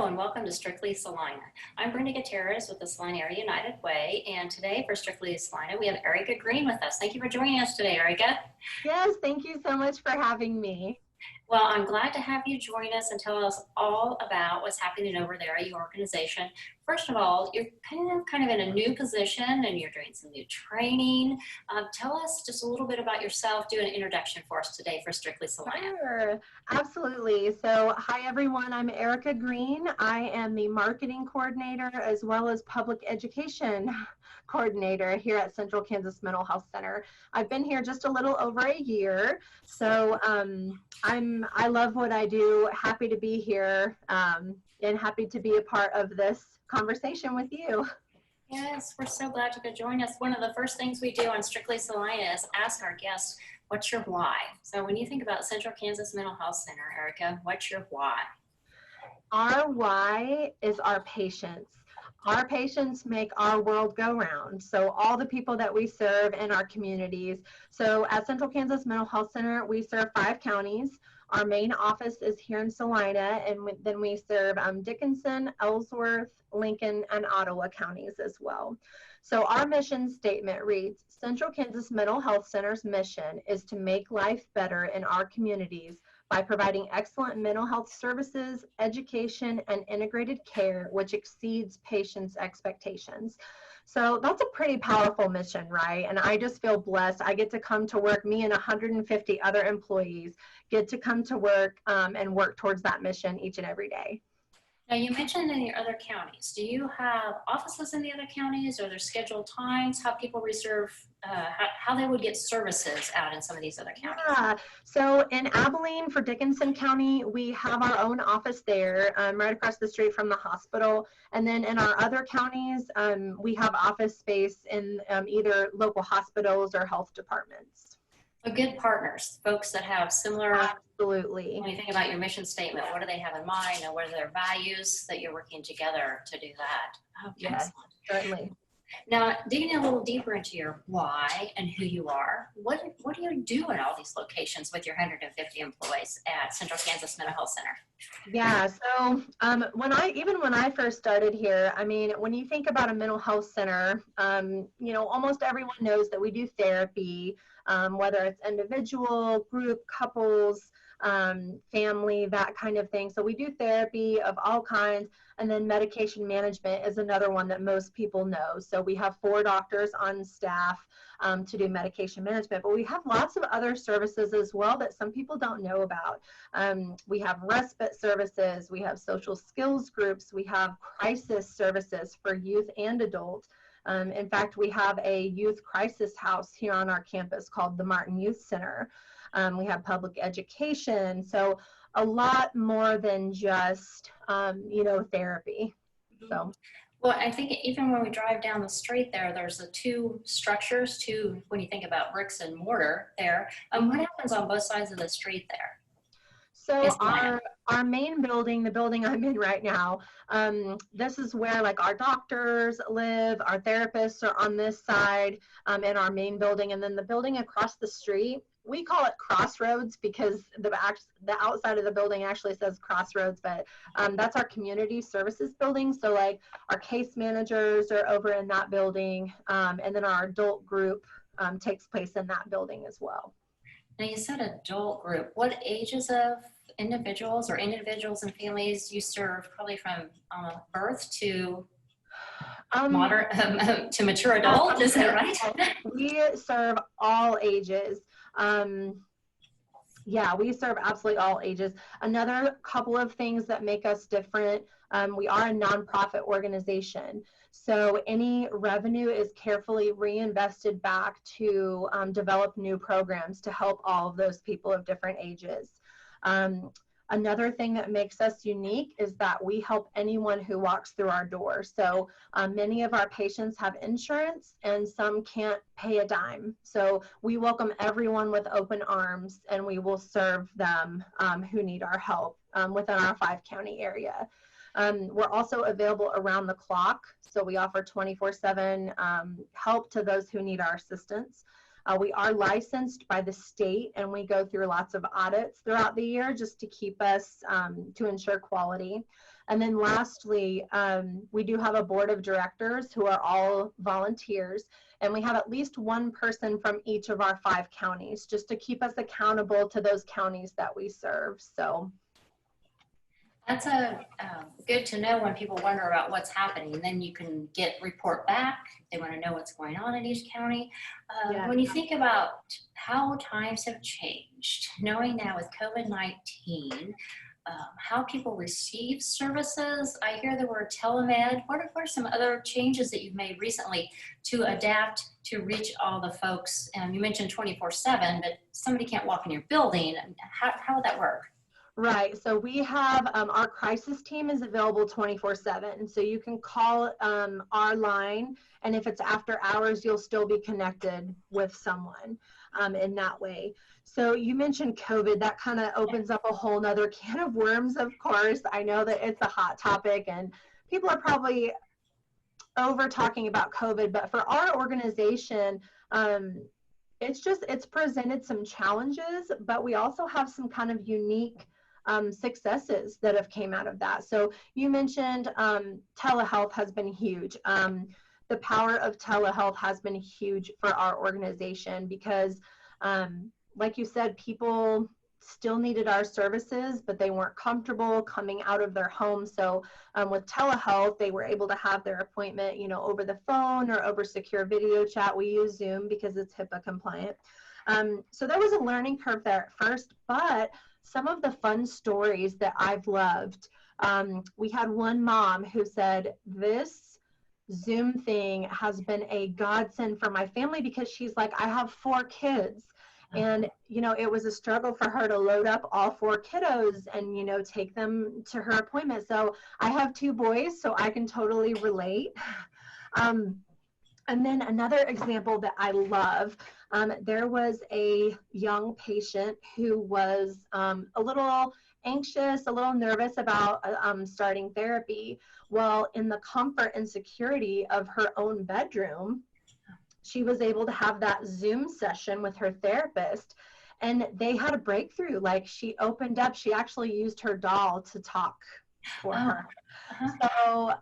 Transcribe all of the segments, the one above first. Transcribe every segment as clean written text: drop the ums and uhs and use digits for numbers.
and welcome to Strictly Salina. I'm Brenda Gutierrez with the Salina Area United Way, and today for Strictly Salina, we have Erica Green with us. Thank you for joining us today, Erica. Yes, thank you so much for having me. Well, I'm glad to have you join us and tell us all about what's happening over there at your organization. First of all, you're kind of in a new position and you're doing some new training. Tell us just a little bit about yourself. Do an introduction for us today for Strictly Salina. Sure, absolutely. So, hi everyone, I'm Erica Green. I am the marketing coordinator as well as public education coordinator here at Central Kansas Mental Health Center. I've been here just a little over a year, so I love what I do. Happy to be here and happy to be a part of this conversation with you. Yes, we're so glad you could join us. One of the first things we do on Strictly Salina is ask our guests, what's your why? So when you think about Central Kansas Mental Health Center, Erica, what's your why? Our why is our patients. Our patients make our world go round. So all the people that we serve in our communities. So at Central Kansas Mental Health Center, we serve 5 counties. Our main office is here in Salina, and then we serve Dickinson, Ellsworth, Lincoln, and Ottawa counties as well. So our mission statement reads, Central Kansas Mental Health Center's mission is to make life better in our communities by providing excellent mental health services, education, and integrated care, which exceeds patients' expectations. So that's a pretty powerful mission, right? And I just feel blessed. I get to come to work, me and 150 other employees get to come to work and work towards that mission each and every day. Now, you mentioned in your other counties. Do you have offices in the other counties? Are there scheduled times? How people reserve, how they would get services out in some of these other counties? Yeah, so in Abilene for Dickinson County, we have our own office there right across the street from the hospital. And then in our other counties, we have office space in either local hospitals or health departments. So good partners, folks that have similar. Absolutely. When you think about your mission statement, what do they have in mind, and what are their values that you're working together to do that? Oh, yes, certainly. Now, digging a little deeper into your why and who you are, what do you do in all these locations with your 150 employees at Central Kansas Mental Health Center? Yeah, so when I first started here, I mean, when you think about a mental health center, you know, almost everyone knows that we do therapy, whether it's individual, group, couples, family, that kind of thing. So we do therapy of all kinds. And then medication management is another one that most people know. So we have 4 doctors on staff to do medication management, but we have lots of other services as well that some people don't know about. We have respite services, we have social skills groups, we have crisis services for youth and adult. In fact, we have a youth crisis house here on our campus called the Martin Youth Center. We have public education. So a lot more than just, you know, therapy. So. Well, I think even when we drive down the street there's the 2 structures, when you think about bricks and mortar there. What happens on both sides of the street there? So our main building, the building I'm in right now, this is where like our doctors live, our therapists are on this side in our main building, and then the building across the street, we call it Crossroads because the outside of the building actually says Crossroads, but that's our community services building. So like our case managers are over in that building, and then our adult group takes place in that building as well. Now you said adult group. What ages of individuals or individuals and families you serve? Probably from birth to moderate to mature adult, is that right? We serve all ages. Yeah, we serve absolutely all ages. Another couple of things that make us different, we are a nonprofit organization. So any revenue is carefully reinvested back to develop new programs to help all of those people of different ages. Another thing that makes us unique is that we help anyone who walks through our door. So many of our patients have insurance and some can't pay a dime. So we welcome everyone with open arms, and we will serve them who need our help within our 5-county area. We're also available around the clock. So we offer 24/7 help to those who need our assistance. We are licensed by the state, and we go through lots of audits throughout the year just to keep us, to ensure quality. And then lastly, we do have a board of directors who are all volunteers, and we have at least one person from each of our 5 counties just to keep us accountable to those counties that we serve. So That's a good to know when people wonder about what's happening. Then you can report back. They want to know what's going on in each county. yeah. When you think about how times have changed, knowing now with COVID-19, how people receive services. I hear the word telemed. What are some other changes that you've made recently to adapt to reach all the folks? You mentioned 24/7, but somebody can't walk in your building. How would that work? Right. So we have our crisis team is available 24/7. So you can call our line, and if it's after hours, you'll still be connected with someone in that way. So you mentioned COVID. That kind of opens up a whole nother can of worms, of course. I know that it's a hot topic, and people are probably over talking about COVID, but for our organization, it's presented some challenges, but we also have some kind of unique successes that have came out of that. So you mentioned telehealth has been huge. The power of telehealth has been huge for our organization because, like you said, people still needed our services, but they weren't comfortable coming out of their home. So with telehealth, they were able to have their appointment, over the phone or over secure video chat. We use Zoom because it's HIPAA compliant. So there was a learning curve there at first, but some of the fun stories that I've loved, we had one mom who said, this Zoom thing has been a godsend for my family because she's like, I have 4 kids. And, it was a struggle for her to load up all 4 kiddos and, take them to her appointment. So I have 2 boys, so I can totally relate. And then another example that I love, there was a young patient who was a little anxious, a little nervous about starting therapy. Well, in the comfort and security of her own bedroom, she was able to have that Zoom session with her therapist, and they had a breakthrough. Like, she opened up, she actually used her doll to talk for her. So,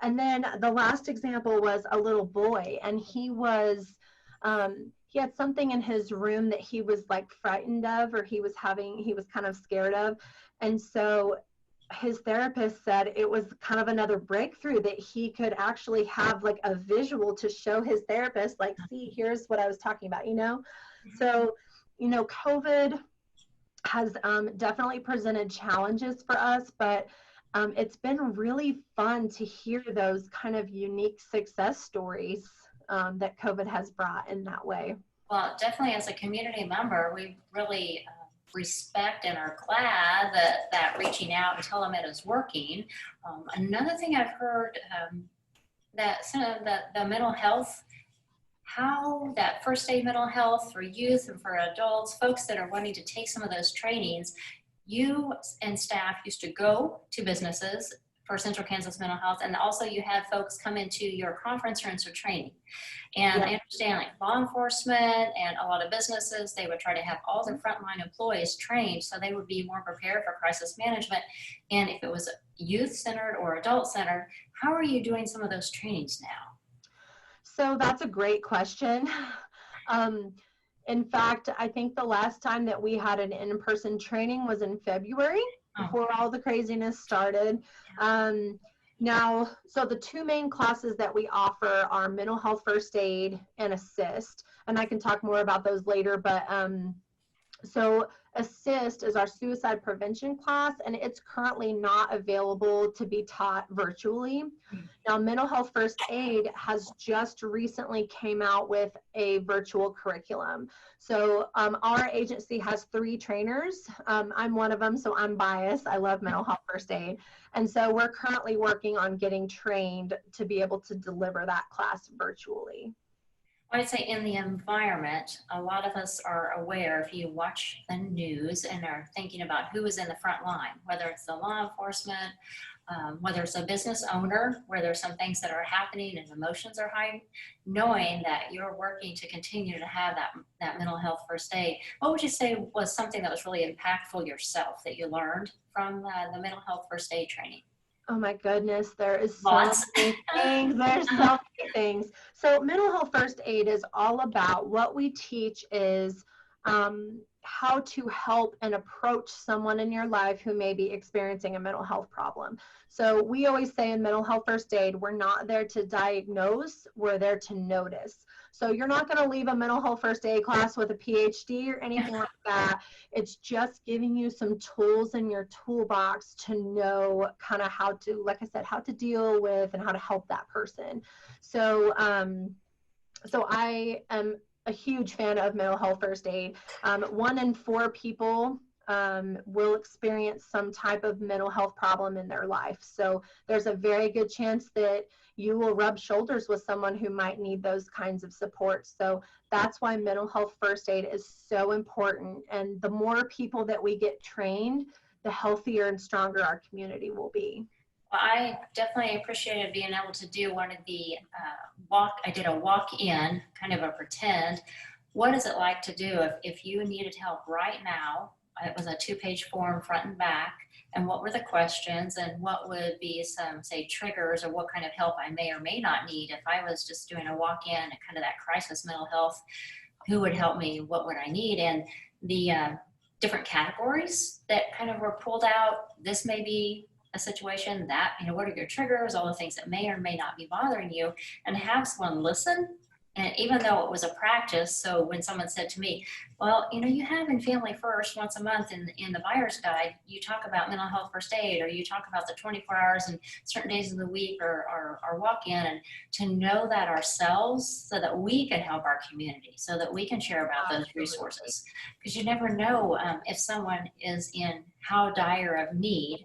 and then the last example was a little boy, and he had something in his room that he was like frightened of, or he was kind of scared of. And so his therapist said it was kind of another breakthrough that he could actually have like a visual to show his therapist, like, see, here's what I was talking about, So, COVID has definitely presented challenges for us, but it's been really fun to hear those kind of unique success stories that COVID has brought in that way. Well, definitely as a community member, we really respect and are glad that reaching out and telemed is working. Another thing I've heard that some of the mental health, how that first aid mental health for youth and for adults, folks that are wanting to take some of those trainings, you and staff used to go to businesses for Central Kansas Mental Health, and also you had folks come into your conference rooms for training. And I understand, like, law enforcement and a lot of businesses, they would try to have all their frontline employees trained so they would be more prepared for crisis management. And if it was youth-centered or adult-centered, how are you doing some of those trainings now? So that's a great question. In fact, I think the last time that we had an in-person training was in February, before all the craziness started. Now, so the 2 main classes that we offer are mental health first aid and assist, and I can talk more about those later, but so assist is our suicide prevention class, and it's currently not available to be taught virtually. Now, mental health first aid has just recently came out with a virtual curriculum. So our agency has 3 trainers. I'm one of them, so I'm biased. I love mental health first aid. And so we're currently working on getting trained to be able to deliver that class virtually. I'd say in the environment, a lot of us are aware, if you watch the news and are thinking about who is in the front line, whether it's the law enforcement, whether it's a business owner, where there's some things that are happening and emotions are high, knowing that you're working to continue to have that mental health first aid. What would you say was something that was really impactful yourself that you learned from the mental health first aid training? Oh my goodness, there is so Lots. many things. There's so many things. So mental health first aid is all about, what we teach is how to help and approach someone in your life who may be experiencing a mental health problem. So we always say in mental health first aid, we're not there to diagnose, we're there to notice. So you're not going to leave a mental health first aid class with a PhD or anything like that. It's just giving you some tools in your toolbox to know kind of how to, like I said, how to deal with and how to help that person. So, so I am a huge fan of mental health first aid. 1 in 4 people will experience some type of mental health problem in their life. So there's a very good chance that you will rub shoulders with someone who might need those kinds of support. So that's why mental health first aid is so important. And the more people that we get trained, the healthier and stronger our community will be. Well, I definitely appreciated being able to do one of the I did a walk-in, kind of a pretend. What is it like to do if you needed help right now? It was a 2-page form, front and back. And what were the questions, and what would be some, say, triggers, or what kind of help I may or may not need if I was just doing a walk-in and kind of that crisis mental health? Who would help me? What would I need? And the different categories that kind of were pulled out. This may be a situation that, what are your triggers, all the things that may or may not be bothering you, and have someone listen. And even though it was a practice, so when someone said to me, well, you have in Family First once a month in the buyer's guide, you talk about mental health first aid, or you talk about the 24 hours and certain days of the week, or walk in, and to know that ourselves so that we can help our community, so that we can share about those resources. Because you never know if someone is in how dire of need.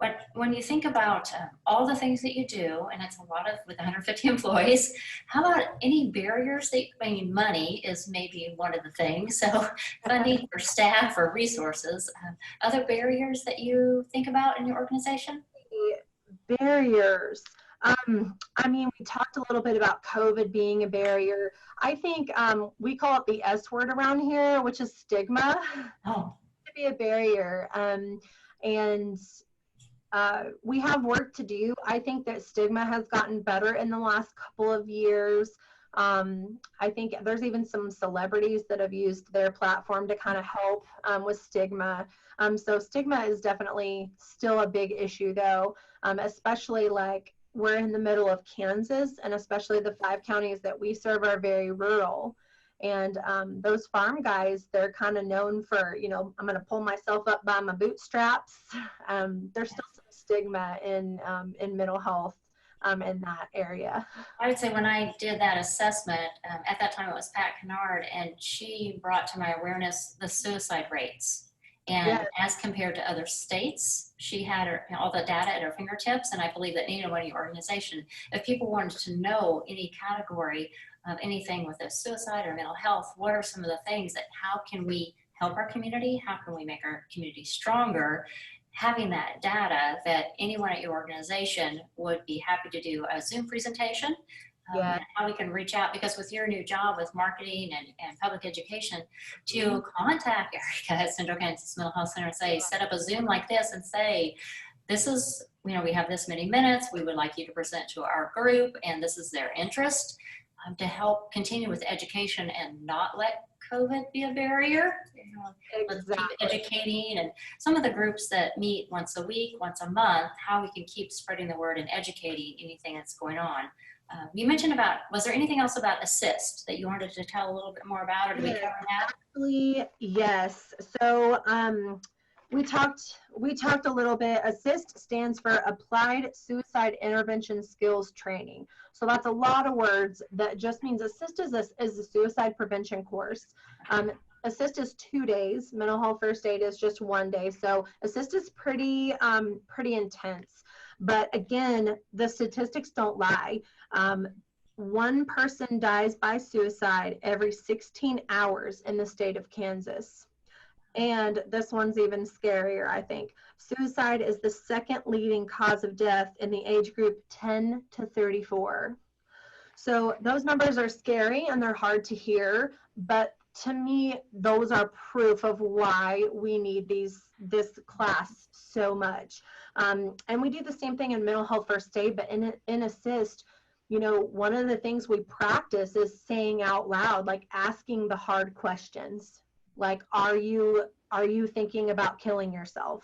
But when you think about all the things that you do, and it's a lot with 150 employees, how about any barriers money is maybe one of the things. So funding for staff or resources, other barriers that you think about in your organization? Barriers. We talked a little bit about COVID being a barrier. I think we call it the S word around here, which is stigma. Oh. To be a barrier. And we have work to do. I think that stigma has gotten better in the last couple of years. I think there's even some celebrities that have used their platform to kind of help with stigma. So stigma is definitely still a big issue though, especially like we're in the middle of Kansas, and especially the 5 counties that we serve are very rural. And those farm guys, they're kind of known for, I'm going to pull myself up by my bootstraps. There's still some stigma in mental health in that area. I would say when I did that assessment, at that time it was Pat Kennard, and she brought to my awareness the suicide rates. And as compared to other states, she had all the data at her fingertips, and I believe that any organization, if people wanted to know any category of anything with a suicide or mental health, what are some of the things that, how can we help our community? How can we make our community stronger? Having that data, that anyone at your organization would be happy to do a Zoom presentation, and how we can reach out, because with your new job with marketing and public education, to contact Erica at Central Kansas Mental Health Center and say, set up a Zoom like this and say, this is, we have this many minutes, we would like you to present to our group, and this is their interest, to help continue with education and not let COVID be a barrier. Let's keep educating, and some of the groups that meet once a week, once a month, how we can keep spreading the word and educating anything that's going on. You mentioned was there anything else about ASSIST that you wanted to tell a little bit more about, or did we cover that? Actually, yes. So we talked a little bit. ASSIST stands for Applied Suicide Intervention Skills Training. So that's a lot of words. That just means ASSIST is a suicide prevention course. ASSIST is 2 days. Mental health first aid is just 1 day. So ASSIST is pretty intense. But again, the statistics don't lie. 1 person dies by suicide every 16 hours in the state of Kansas. And this one's even scarier, I think. Suicide is the second leading cause of death in the age group 10 to 34. So those numbers are scary and they're hard to hear, but to me, those are proof of why we need this class so much. And we do the same thing in mental health first aid, but in assist, you know, one of the things we practice is saying out loud, like asking the hard questions. Like, are you thinking about killing yourself?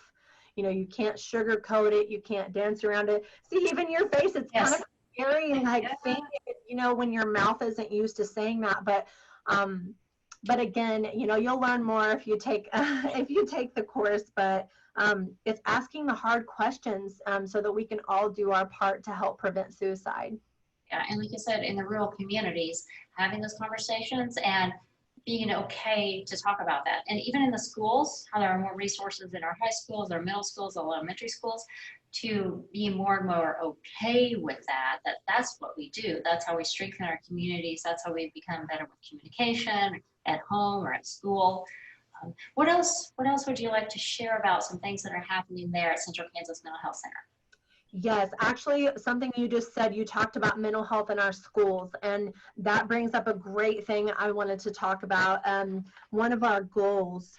You know, you can't sugarcoat it. You can't dance around it. See, even your face, it's kind Yes. of scary, like saying it, you know, when your mouth isn't used to saying that. But again, you know, you'll learn more if you take if you take the course. But it's asking the hard questions so that we can all do our part to help prevent suicide. Yeah, and like I said, in the rural communities, having those conversations and being okay to talk about that. And even in the schools, how there are more resources in our high schools, our middle schools, our elementary schools, to be more and more okay with that, that's what we do. That's how we strengthen our communities. That's how we become better with communication at home or at school. What else would you like to share about some things that are happening there at Central Kansas Mental Health Center? Yes, actually, something you just said, you talked about mental health in our schools, and that brings up a great thing I wanted to talk about. One of our goals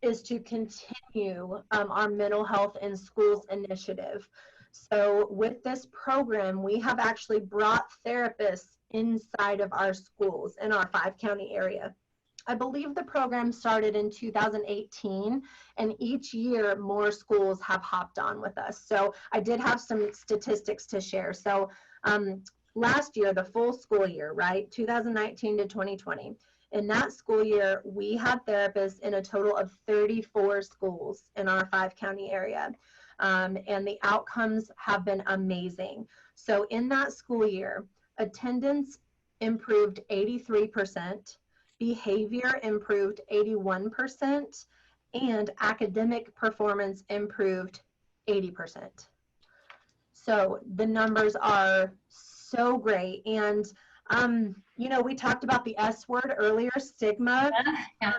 is to continue our mental health in schools initiative. So with this program, we have actually brought therapists inside of our schools in our 5-county area. I believe the program started in 2018, and each year more schools have hopped on with us. So I did have some statistics to share. So last year, the full school year, right, 2019 to 2020, in that school year, we had therapists in a total of 34 schools in our 5-county area. And the outcomes have been amazing. So in that school year, attendance improved 83%, behavior improved 81%, and academic performance improved 80%. So the numbers are so great. And, you know, we talked about the S word earlier, stigma. Yeah.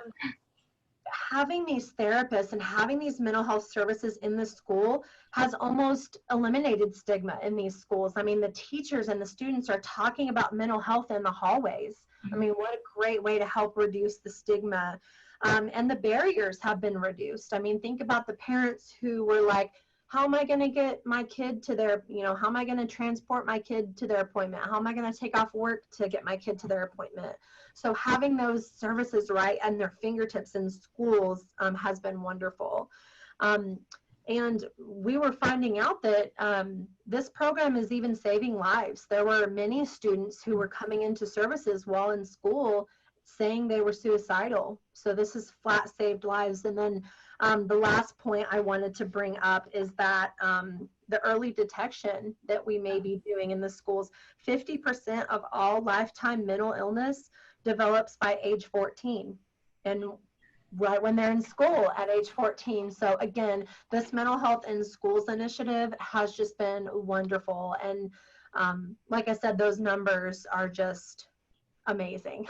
Having these therapists and having these mental health services in the school has almost eliminated stigma in these schools. I mean, the teachers and the students are talking about mental health in the hallways. I mean, what a great way to help reduce the stigma. And the barriers have been reduced. I mean, think about the parents who were like, how am I going to get my kid to their, you know, how am I going to transport my kid to their appointment? How am I going to take off work to get my kid to their appointment? So having those services right at their fingertips in schools has been wonderful. And we were finding out that this program is even saving lives. There were many students who were coming into services while in school saying they were suicidal. So this has flat saved lives. And then the last point I wanted to bring up is that the early detection that we may be doing in the schools, 50% of all lifetime mental illness develops by age 14. And right when they're in school at age 14. So again, this mental health in schools initiative has just been wonderful. And like I said, those numbers are just amazing.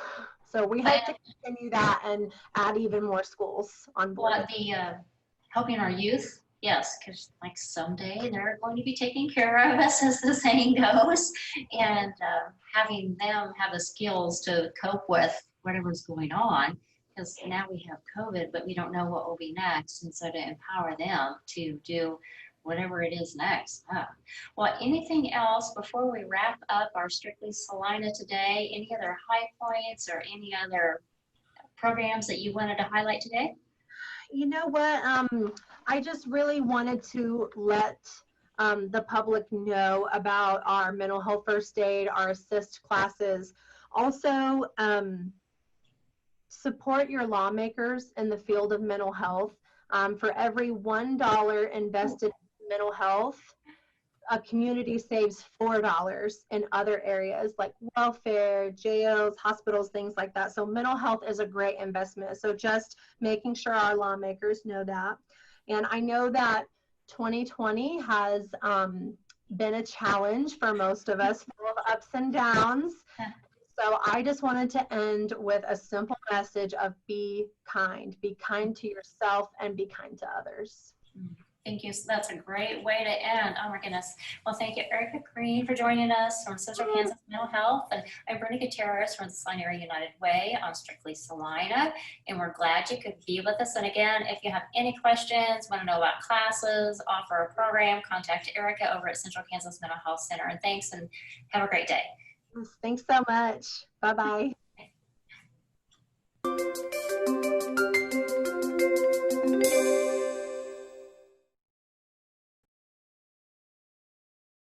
So we hope to continue that and add even more schools on board. Well, the helping our youth, yes, because like someday they're going to be taking care of us, as the saying goes, and having them have the skills to cope with whatever's going on. Because now we have COVID, but we don't know what will be next, and so to empower them to do whatever it is next. Well, anything else before we wrap up our Strictly Salina today? Any other high points or any other programs that you wanted to highlight today? You know what? I just really wanted to let the public know about our mental health first aid, our assist classes. Also, support your lawmakers in the field of mental health. For every $1 invested in mental health, a community saves $4 in other areas like welfare, jails, hospitals, things like that. So mental health is a great investment. So just making sure our lawmakers know that. And I know that 2020 has been a challenge for most of us, full of ups and downs. So I just wanted to end with a simple message of be kind to yourself and be kind to others. Thank you. That's a great way to end. Oh my goodness. Well, thank you, Erica Green, for joining us from Central Kansas Mental Health. And I'm Brenda Gutierrez from the Salina United Way on Strictly Salina. And we're glad you could be with us. And again, if you have any questions, want to know about classes, offer a program, contact Erica over at Central Kansas Mental Health Center. And thanks, and have a great day. Thanks so much. Bye-bye.